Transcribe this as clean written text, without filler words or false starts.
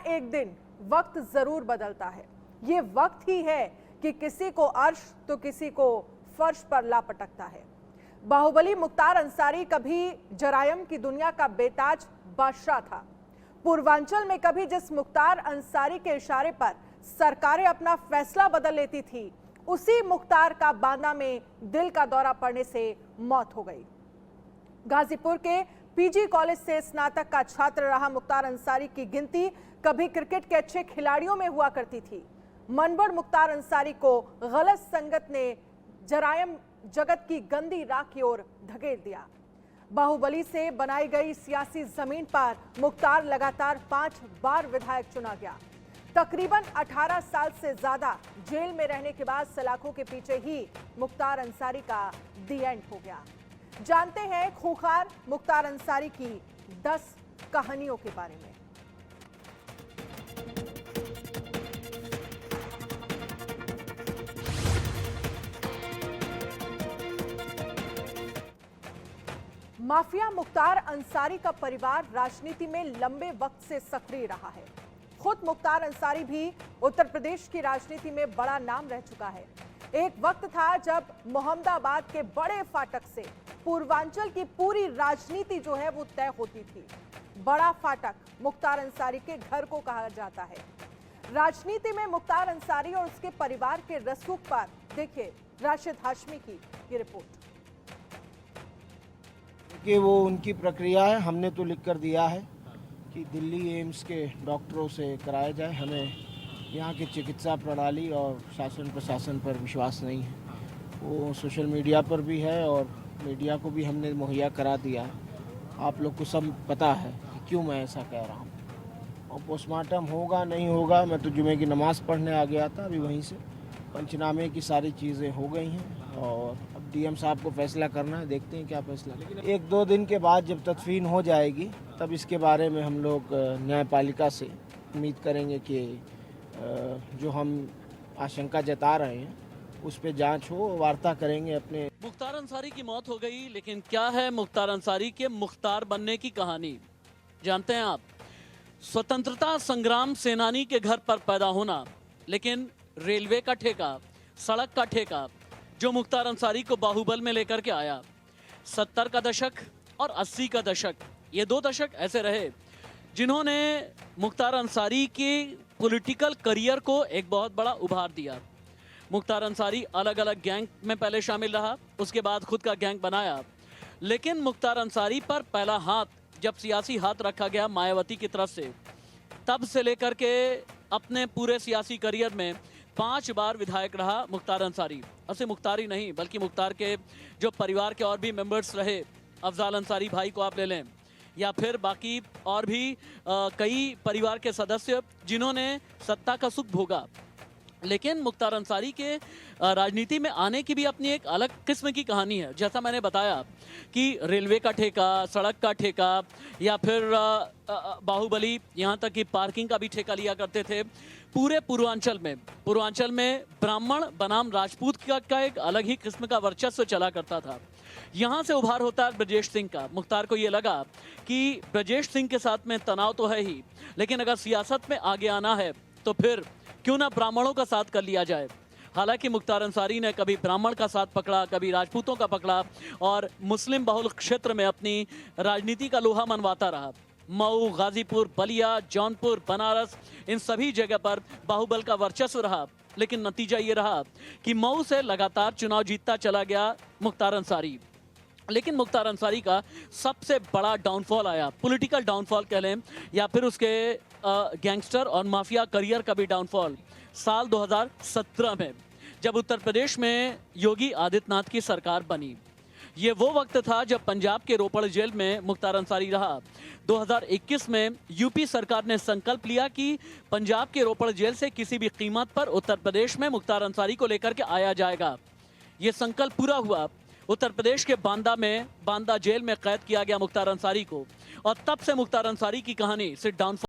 एक दिन वक्त जरूर बदलता है। ये वक्त ही है कि किसी को अर्श तो किसी को फर्श पर ला पटकता है। बाहुबली मुख्तार अंसारी कभी जरायम की दुनिया का बेताज बादशाह था। पूर्वांचल में कभी जिस मुख्तार अंसारी के इशारे पर सरकारें अपना फैसला बदल लेती थी, उसी मुख्तार का बांदा में दिल का दौरा पड़ने से मौत हो गई। गाजीपुर के पीजी कॉलेज से स्नातक का छात्र रहा मुख्तार अंसारी की गिनती कभी क्रिकेट के अच्छे खिलाड़ियों में हुआ करती थी। मनबड़ मुख्तार अंसारी को गलत संगत ने जरायम जगत की गंदी राख की ओर धकेल दिया। बाहुबली से बनाई गई सियासी जमीन पर मुख्तार लगातार 5 बार विधायक चुना गया। तकरीबन 18 साल से ज्यादा जेल में रहने के बाद सलाखों के पीछे ही मुख्तार अंसारी का दी एंड हो गया। जानते हैं खूंखार मुख्तार अंसारी की 10 कहानियों के बारे में। माफिया मुख्तार अंसारी का परिवार राजनीति में लंबे वक्त से सक्रिय रहा है। खुद मुख्तार अंसारी भी उत्तर प्रदेश की राजनीति में बड़ा नाम रह चुका है। एक वक्त था जब मोहम्मदाबाद के बड़े फाटक से पूर्वांचल की पूरी राजनीति जो है वो तय होती थी। बड़ा फाटक मुख्तार अंसारी के घर को कहा जाता है। राजनीति में मुख्तार अंसारी और उसके परिवार के रसूख पर देखिए राशिद हाशमी की ये रिपोर्ट। कि वो उनकी प्रक्रिया है, हमने तो लिख कर दिया है कि दिल्ली एम्स के डॉक्टरों से कराया जाए। हमें यहाँ की चिकित्सा प्रणाली और शासन प्रशासन पर विश्वास नहीं है। वो सोशल मीडिया पर भी है और मीडिया को भी हमने मुहैया करा दिया। आप लोग को सब पता है कि क्यों मैं ऐसा कह रहा हूँ। और पोस्टमार्टम होगा नहीं होगा, मैं तो जुमे की नमाज़ पढ़ने आ गया था, अभी वहीं से पंचनामे की सारी चीज़ें हो गई हैं और अब डीएम साहब को फैसला करना है, देखते हैं क्या फैसला। लेकिन 1-2 दिन के बाद जब तदफीन हो जाएगी तब इसके बारे में हम लोग न्यायपालिका से उम्मीद करेंगे कि जो हम आशंका जता रहे हैं उस पे जांच हो, वार्ता करेंगे अपने। मुख्तार अंसारी की मौत हो गई, लेकिन क्या है मुख्तार अंसारी के मुख्तार बनने की कहानी, जानते हैं आप? स्वतंत्रता संग्राम सेनानी के घर पर पैदा होना, लेकिन रेलवे का ठेका, सड़क का ठेका जो मुख्तार अंसारी को बाहुबल में लेकर के आया। 70 का दशक और 80 का दशक, ये 2 दशक ऐसे रहे जिन्होंने मुख्तार अंसारी के पॉलिटिकल करियर को एक बहुत बड़ा उभार दिया। मुख्तार अंसारी अलग अलग गैंग में पहले शामिल रहा, उसके बाद खुद का गैंग बनाया। लेकिन मुख्तार अंसारी पर पहला हाथ जब सियासी हाथ रखा गया मायावती की तरफ से, तब से लेकर के अपने पूरे सियासी करियर में 5 बार विधायक रहा मुख्तार अंसारी। और सिर्फ मुख्तार ही नहीं बल्कि मुख्तार के जो परिवार के और भी मेंबर्स रहे, अफजाल अंसारी भाई को आप ले लें या फिर बाकी और भी कई परिवार के सदस्य जिन्होंने सत्ता का सुख भोगा। लेकिन मुख्तार अंसारी के राजनीति में आने की भी अपनी एक अलग किस्म की कहानी है। जैसा मैंने बताया कि रेलवे का ठेका, सड़क का ठेका या फिर बाहुबली, यहाँ तक कि पार्किंग का भी ठेका लिया करते थे। पूरे पूर्वांचल में ब्राह्मण बनाम राजपूत का एक अलग ही किस्म का वर्चस्व चला करता था। यहाँ से उभार होता है ब्रजेश सिंह का। मुख्तार को ये लगा कि ब्रजेश सिंह के साथ में तनाव तो है ही, लेकिन अगर सियासत में आगे आना है तो फिर क्यों ना ब्राह्मणों का साथ कर लिया जाए। हालांकि मुख्तार अंसारी ने कभी ब्राह्मण का साथ पकड़ा, कभी राजपूतों का पकड़ा और मुस्लिम बहुल क्षेत्र में अपनी राजनीति का लोहा मनवाता रहा। मऊ, गाजीपुर, बलिया, जौनपुर, बनारस, इन सभी जगह पर बाहुबल का वर्चस्व रहा। लेकिन नतीजा ये रहा कि मऊ से लगातार चुनाव जीतता चला गया मुख्तार अंसारी। लेकिन मुख्तार अंसारी का सबसे बड़ा डाउनफॉल आया, पॉलिटिकल डाउनफॉल कह लें या फिर उसके गैंगस्टर और माफिया करियर का भी डाउनफॉल, साल 2017 में जब उत्तर प्रदेश में योगी आदित्यनाथ की सरकार बनी। ये वो वक्त था जब पंजाब के रोपड़ जेल में मुख्तार अंसारी रहा। 2021 में यूपी सरकार ने संकल्प लिया कि पंजाब के रोपड़ जेल से किसी भी कीमत पर उत्तर प्रदेश में मुख्तार अंसारी को लेकर के आया जाएगा। ये संकल्प पूरा हुआ। उत्तर प्रदेश के बांदा जेल में कैद किया गया मुख्तार अंसारी को और तब से मुख्तार अंसारी की कहानी सिर्फ डाउनफॉल